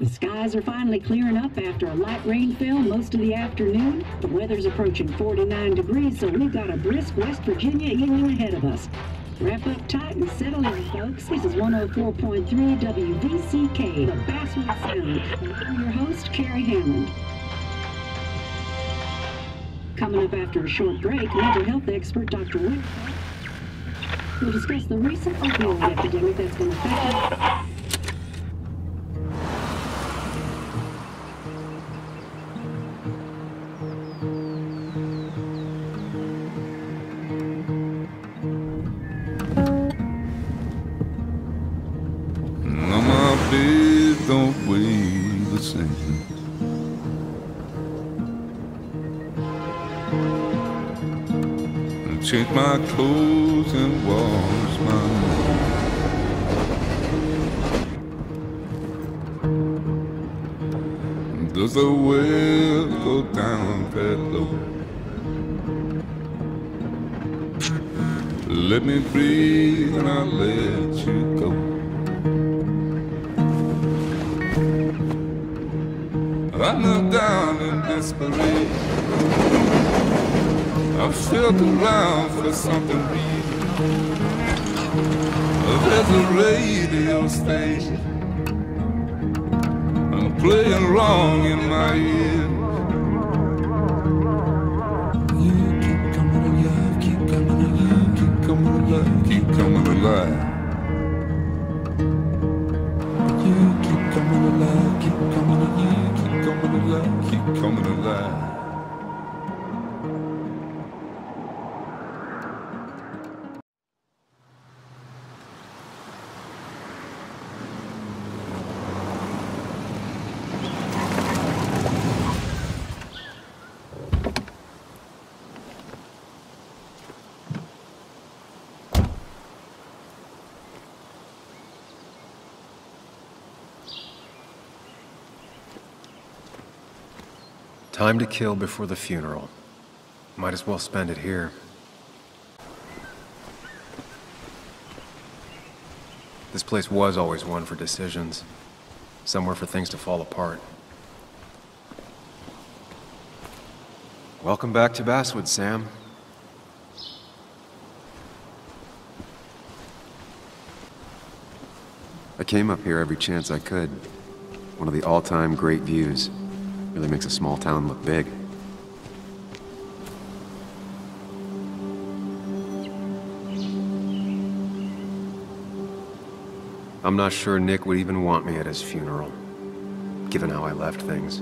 The skies are finally clearing up after a light rainfall most of the afternoon. The weather's approaching 49 degrees, so we've got a brisk West Virginia evening ahead of us. Wrap up tight and settle in, folks. This is 104.3 WVCK, the Basswood Sound. And I'm your host, Carrie Hammond. Coming up after a short break, mental health expert Dr. Winter will discuss the recent opioid epidemic that's been affecting. Don't weigh the same. And change my clothes and wash my hands. Does the well go down that low? Let me breathe and I'll let you go. I knelt down in desperation. I felt around for something real. There's a radio station playing wrong in my ear. You keep coming alive, keep coming alive, keep coming alive, keep coming alive. You keep coming alive, keep coming alive, keep coming alive, keep coming alive. Time to kill before the funeral. Might as well spend it here. This place was always one for decisions. Somewhere for things to fall apart. Welcome back to Basswood, Sam. I came up here every chance I could. One of the all-time great views. Really makes a small town look big. I'm not sure Nick would even want me at his funeral, given how I left things.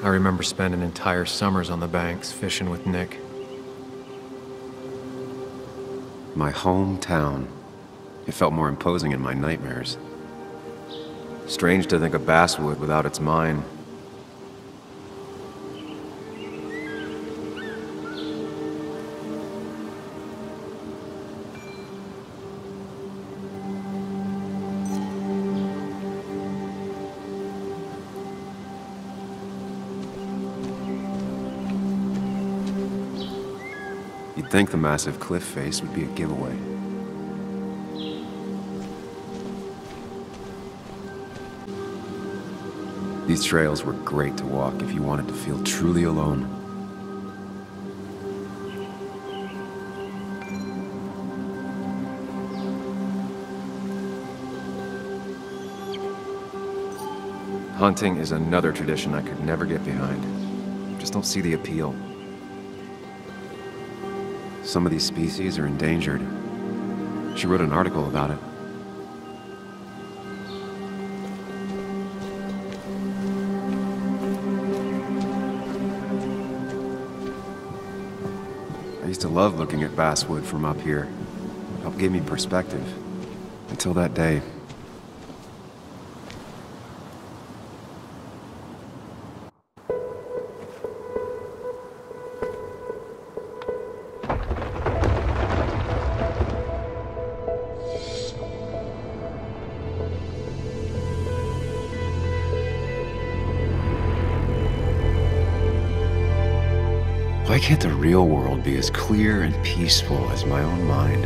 I remember spending entire summers on the banks fishing with Nick. My hometown. It felt more imposing in my nightmares. Strange to think of Basswood without its mine. You'd think the massive cliff face would be a giveaway. These trails were great to walk if you wanted to feel truly alone. Hunting is another tradition I could never get behind. Just don't see the appeal. Some of these species are endangered. She wrote an article about it. I used to love looking at Basswood from up here. It helped give me perspective. Until that day. Why can't the real world be as clear and peaceful as my own mind?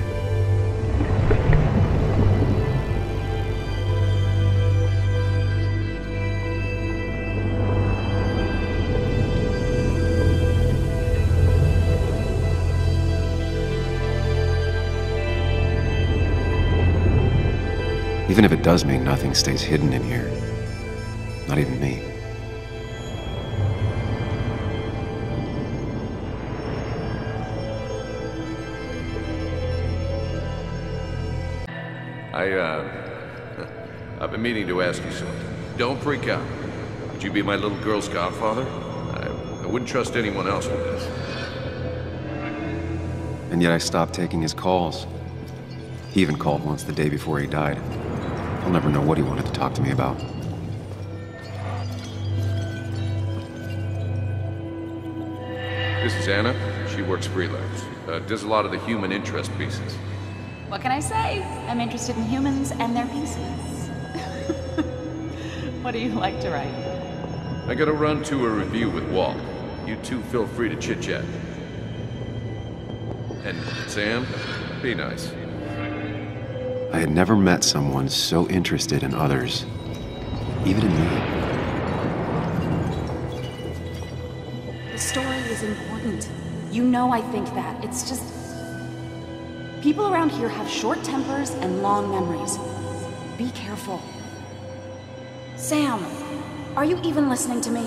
Even if it does mean nothing stays hidden in here. Not even me. I've been meaning to ask you something. Don't freak out. Would you be my little girl's godfather? I wouldn't trust anyone else with this. And yet I stopped taking his calls. He even called once the day before he died. I'll never know what he wanted to talk to me about. This is Anna. She works freelance. Does a lot of the human interest pieces. What can I say? I'm interested in humans and their pieces. What do you like to write? I gotta run to a review with Walt. You two feel free to chit-chat. And Sam, be nice. I had never met someone so interested in others. Even in me. The story is important. You know I think that. It's just... people around here have short tempers and long memories. Be careful. Sam, are you even listening to me?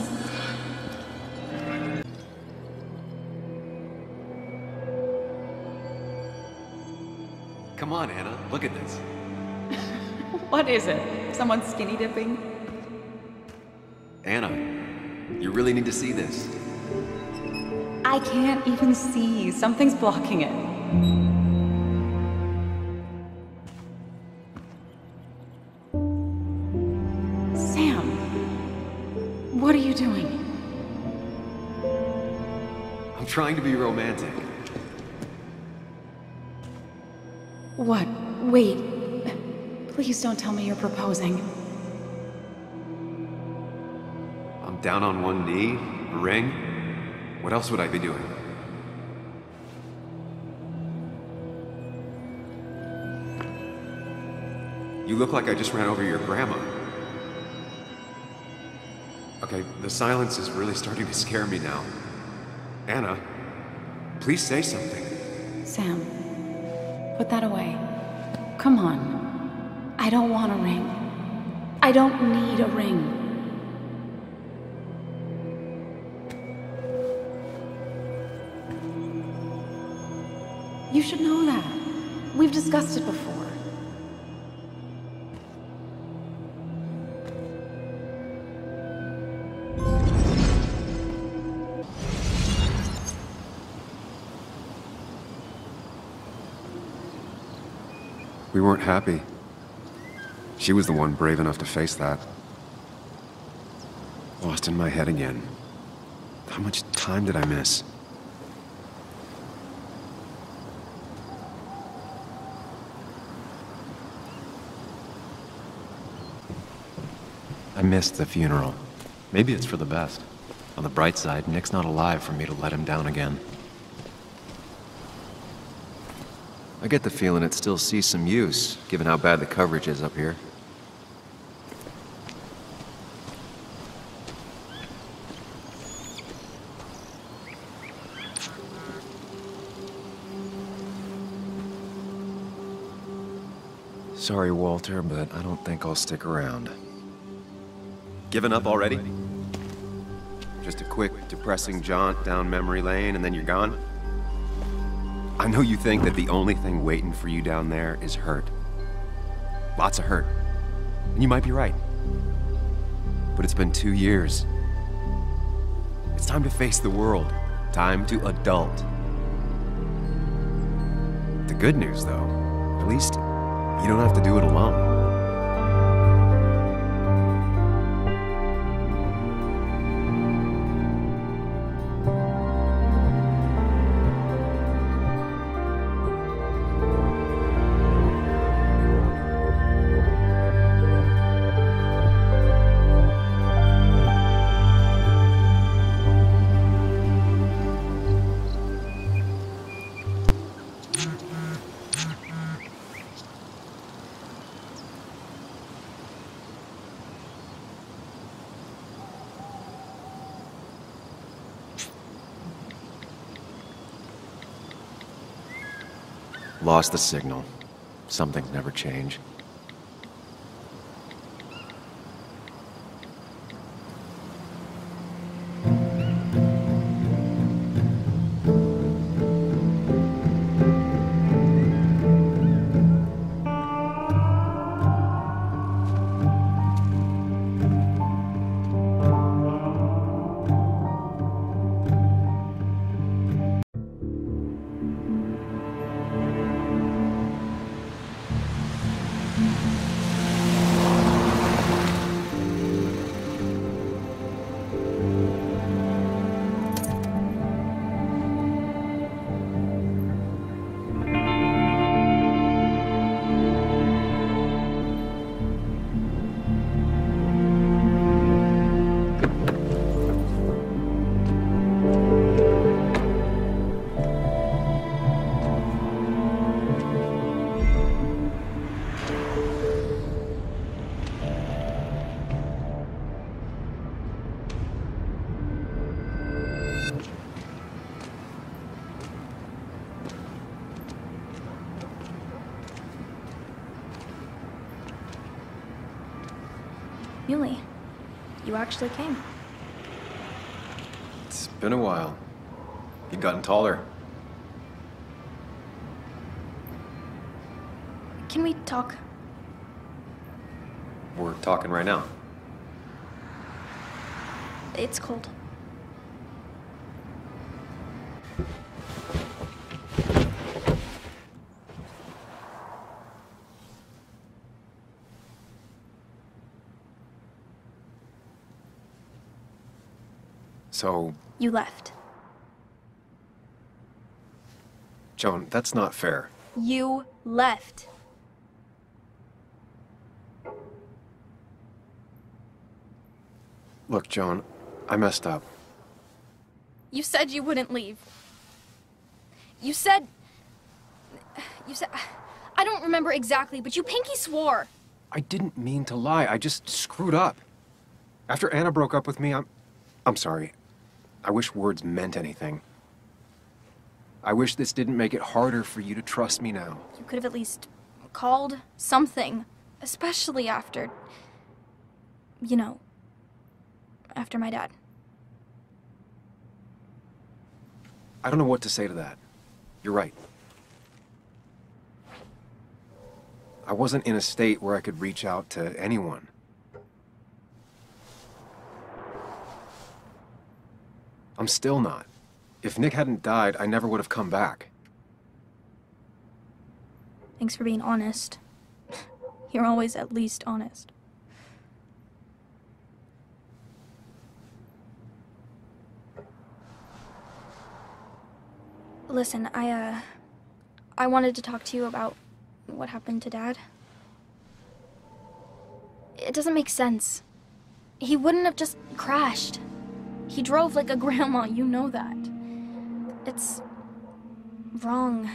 Come on, Anna. Look at this. What is it? Someone skinny dipping? Anna, you really need to see this. I can't even see. Something's blocking it. Sam, what are you doing? I'm trying to be romantic. What? Wait. Please don't tell me you're proposing. I'm down on one knee, a ring. What else would I be doing? You look like I just ran over your grandma. Okay, the silence is really starting to scare me now. Anna, please say something. Sam, put that away. Come on. I don't want a ring. I don't need a ring. You should know that. We've discussed it before. We weren't happy. She was the one brave enough to face that. Lost in my head again. How much time did I miss? I missed the funeral. Maybe it's for the best. On the bright side, Nick's not alive for me to let him down again. I get the feeling it still sees some use, given how bad the coverage is up here. Sorry, Walter, but I don't think I'll stick around. Given up already? Just a quick, depressing jaunt down memory lane and then you're gone? I know you think that the only thing waiting for you down there is hurt. Lots of hurt. And you might be right. But it's been 2 years. It's time to face the world. Time to adult. The good news, though, at least you don't have to do it alone. Lost the signal. Some things never change. Muley, you actually came. It's been a while. You've gotten taller. Can we talk? We're talking right now. It's cold. So, You left. Joan, that's not fair. You left. Look, Joan, I messed up. You said you wouldn't leave. You said... I don't remember exactly, but you pinky swore. I didn't mean to lie. I just screwed up. After Anna broke up with me, I'm sorry. I wish words meant anything. I wish this didn't make it harder for you to trust me now. You could have at least called something, especially after... You know, after my dad. I don't know what to say to that. You're right. I wasn't in a state where I could reach out to anyone. I'm still not. If Nick hadn't died, I never would have come back. Thanks for being honest. You're always at least honest. Listen, I wanted to talk to you about what happened to Dad. It doesn't make sense. He wouldn't have just crashed. He drove like a grandma, you know that. It's wrong.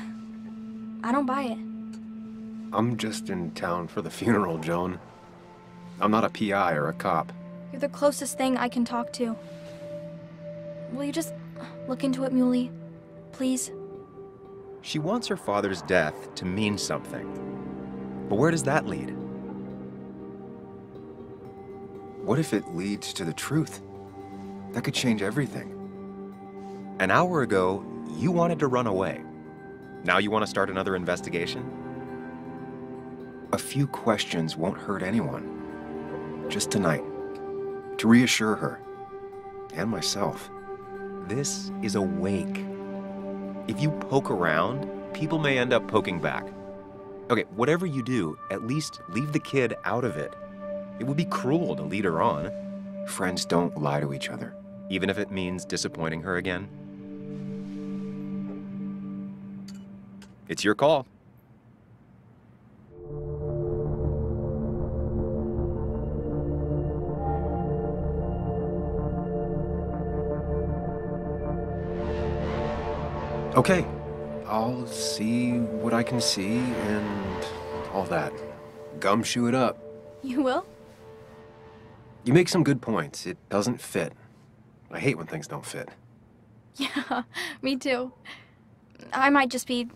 I don't buy it. I'm just in town for the funeral, Joan. I'm not a PI or a cop. You're the closest thing I can talk to. Will you just look into it, Muley? Please? She wants her father's death to mean something. But where does that lead? What if it leads to the truth? That could change everything. An hour ago, you wanted to run away. Now you want to start another investigation? A few questions won't hurt anyone. Just tonight. To reassure her. And myself. This is a wake. If you poke around, people may end up poking back. Okay, whatever you do, at least leave the kid out of it. It would be cruel to lead her on. Friends don't lie to each other. Even if it means disappointing her again. It's your call. Okay. I'll see what I can see and all that. Gumshoe it up. You will? You make some good points. It doesn't fit. I hate when things don't fit. Yeah, me too. I might just be,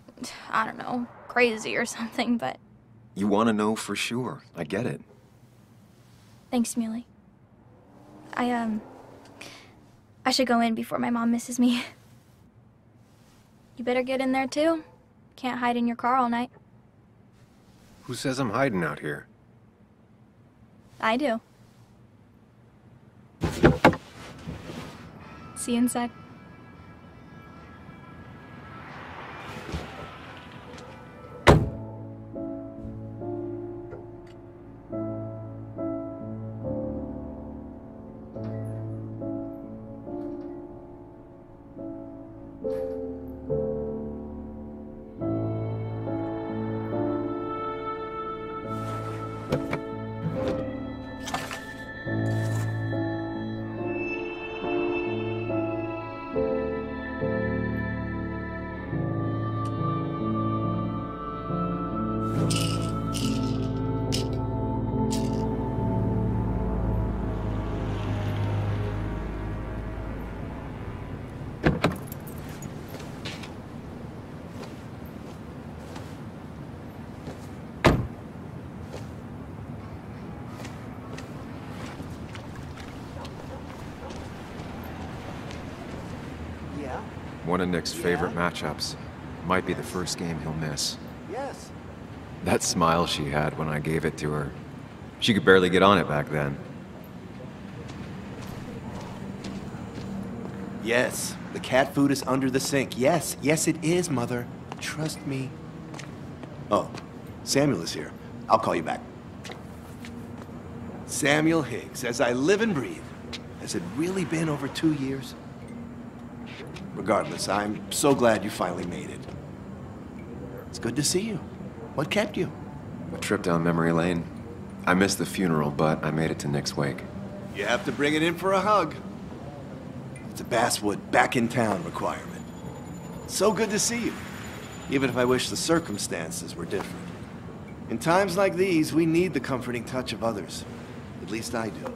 I don't know, crazy or something, but... You want to know for sure. I get it. Thanks, Muley. I should go in before my mom misses me. You better get in there, too. Can't hide in your car all night. Who says I'm hiding out here? I do. See you inside. One of Nick's favorite matchups. Might be the first game he'll miss. Yes. That smile she had when I gave it to her. She could barely get on it back then. Yes, the cat food is under the sink. Yes, yes it is, Mother. Trust me. Oh, Samuel is here. I'll call you back. Samuel Higgs, as I live and breathe. Has it really been over 2 years? Regardless, I'm so glad you finally made it. It's good to see you. What kept you? A trip down memory lane. I missed the funeral, but I made it to Nick's wake. You have to bring it in for a hug. It's a Basswood back-in-town requirement. So good to see you, even if I wish the circumstances were different. In times like these, we need the comforting touch of others. At least I do.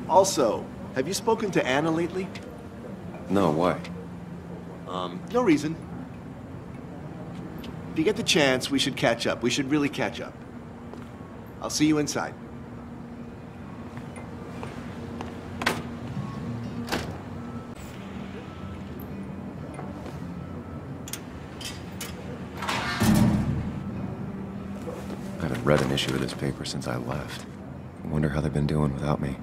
Also, have you spoken to Anna lately? No, why? No reason. If you get the chance, we should catch up. We should really catch up. I'll see you inside. I haven't read an issue of this paper since I left. I wonder how they've been doing without me.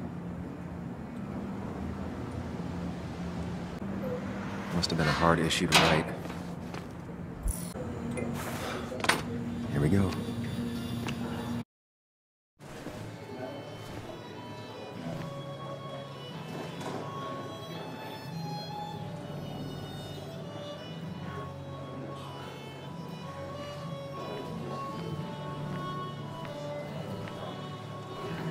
Must have been a hard issue to write. Here we go.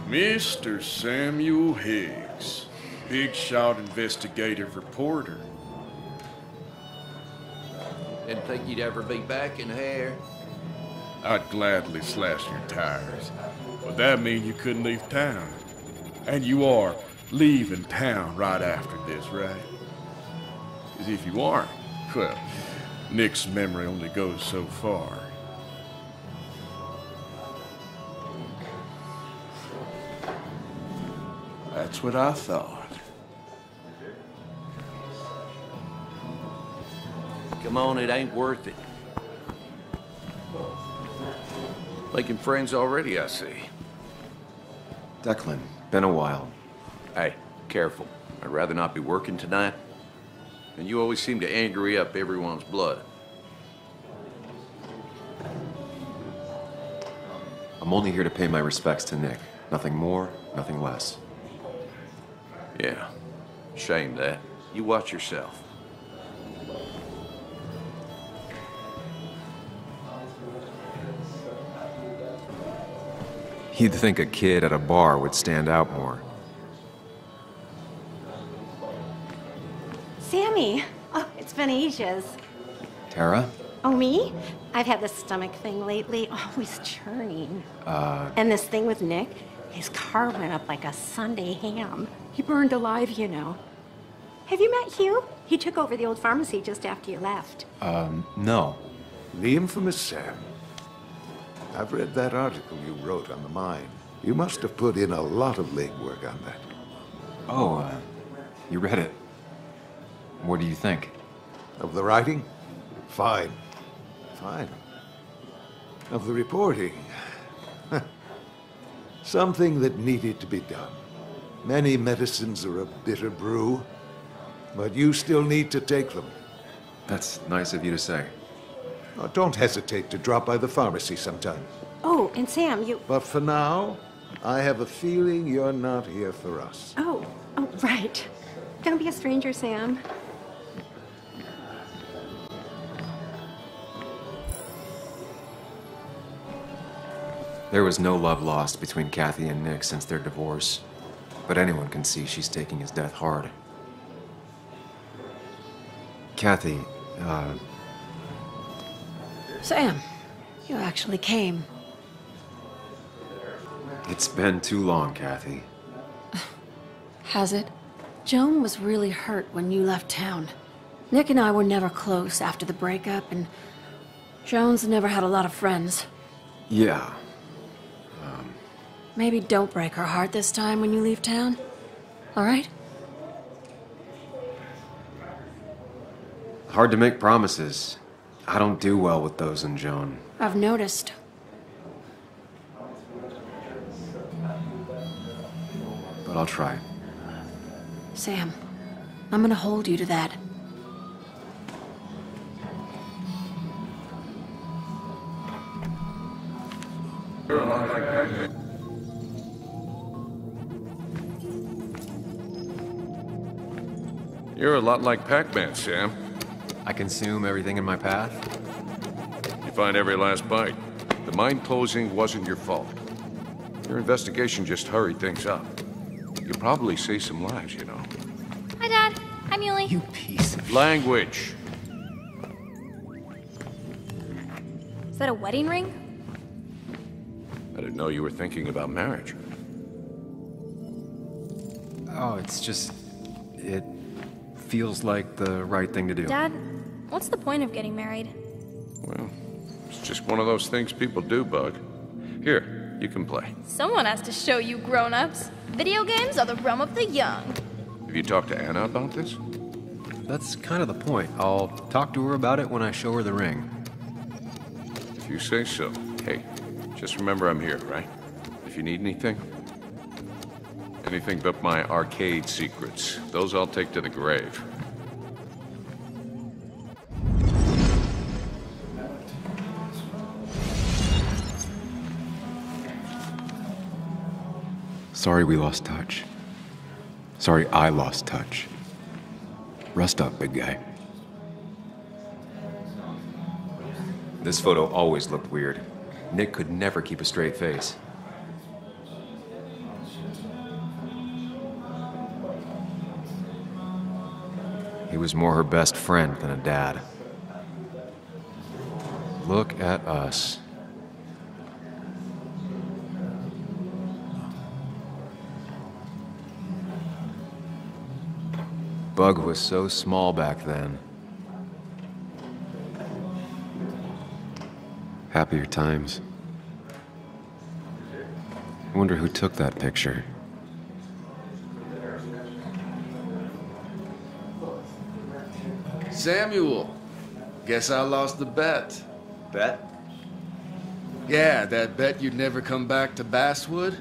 Mr. Samuel Higgs, big shot investigative reporter. Didn't think you'd ever be back in here. I'd gladly slash your tires, but that mean you couldn't leave town. And you are leaving town right after this, right? 'Cause if you aren't, well, Nick's memory only goes so far. That's what I thought. Come on, it ain't worth it. Making friends already, I see. Declan, been a while. Hey, careful. I'd rather not be working tonight. And you always seem to angry up everyone's blood. I'm only here to pay my respects to Nick. Nothing more, nothing less. Yeah, shame that. You watch yourself. You'd think a kid at a bar would stand out more. Sammy! Oh, it's been ages. Tara? Oh, me? I've had this stomach thing lately, always churning. And this thing with Nick, his car went up like a Sunday ham. He burned alive, you know. Have you met Hugh? He took over the old pharmacy just after you left. No. The infamous Sam. I've read that article you wrote on the mine. You must have put in a lot of legwork on that. Oh, you read it. What do you think? Of the writing? Fine. Fine. Of the reporting? Something that needed to be done. Many medicines are a bitter brew, but you still need to take them. That's nice of you to say. Oh, don't hesitate to drop by the pharmacy sometime. Oh, and Sam, you... But for now, I have a feeling you're not here for us. Oh, right. Don't be a stranger, Sam. There was no love lost between Kathy and Nick since their divorce, but anyone can see she's taking his death hard. Kathy, Sam, you actually came. It's been too long, Kathy. Has it? Joan was really hurt when you left town. Nick and I were never close after the breakup, and Joan's never had a lot of friends. Yeah. Maybe don't break her heart this time when you leave town. All right? Hard to make promises. I don't do well with those in Joan. I've noticed. But I'll try. Sam, I'm gonna hold you to that. You're a lot like Pac-Man, Sam. I consume everything in my path? You find every last bite. The mine closing wasn't your fault. Your investigation just hurried things up. You probably saved some lives, you know. Hi, Dad. Hi, Muley. You piece of... Language. Is that a wedding ring? I didn't know you were thinking about marriage. Oh, it's just... It feels like the right thing to do. Dad, what's the point of getting married? Well, it's just one of those things people do, Bug. Here, you can play. Someone has to show you grown-ups. Video games are the realm of the young. Have you talked to Anna about this? That's kind of the point. I'll talk to her about it when I show her the ring. If you say so. Hey, just remember I'm here, right? If you need anything. Anything but my arcade secrets. Those I'll take to the grave. Sorry we lost touch. Sorry I lost touch. Rest up, big guy. This photo always looked weird. Nick could never keep a straight face. He was more her best friend than a dad. Look at us. Bug was so small back then. Happier times. I wonder who took that picture. Samuel, guess I lost the bet. Bet? Yeah, that bet you'd never come back to Basswood.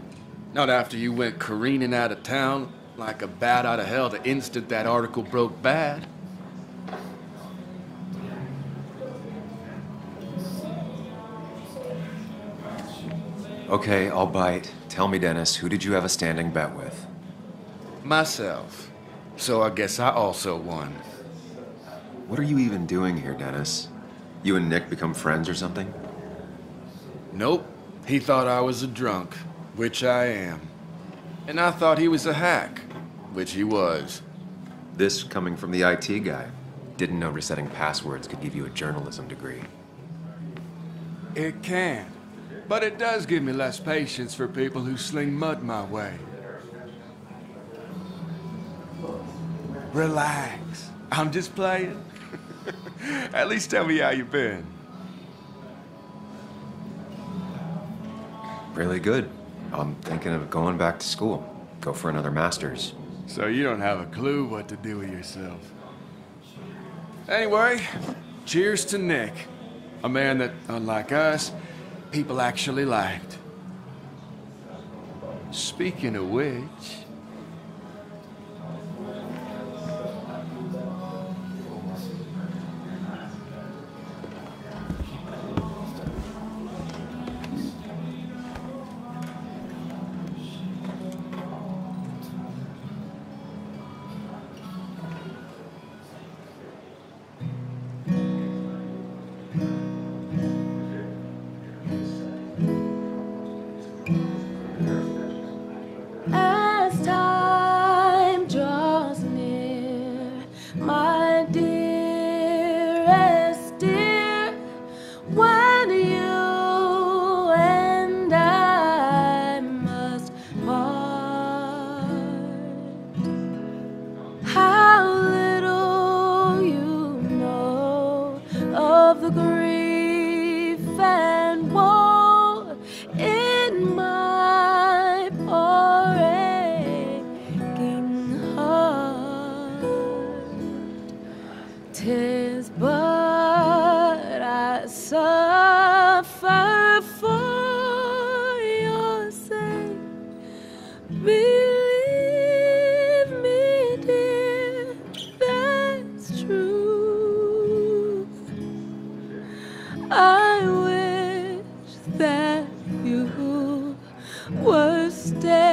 Not after you went careening out of town like a bat out of hell the instant that article broke bad. Okay, I'll bite. Tell me, Dennis, who did you have a standing bet with? Myself. So I guess I also won. What are you even doing here, Dennis? You and Nick become friends or something? Nope. He thought I was a drunk, which I am. And I thought he was a hack, which he was. This coming from the IT guy. Didn't know resetting passwords could give you a journalism degree. It can. But it does give me less patience for people who sling mud my way. Relax. I'm just playing. At least tell me how you been. Really good. I'm thinking of going back to school. Go for another master's. So you don't have a clue what to do with yourself. Anyway, cheers to Nick. A man that, unlike us, people actually liked. Speaking of which... As time draws near, my dearest dear, when you and I must part, how little you know of the grief and woe in my 'tis but I suffer for your sake. Believe me, dear, that's true. I wish that you were staying.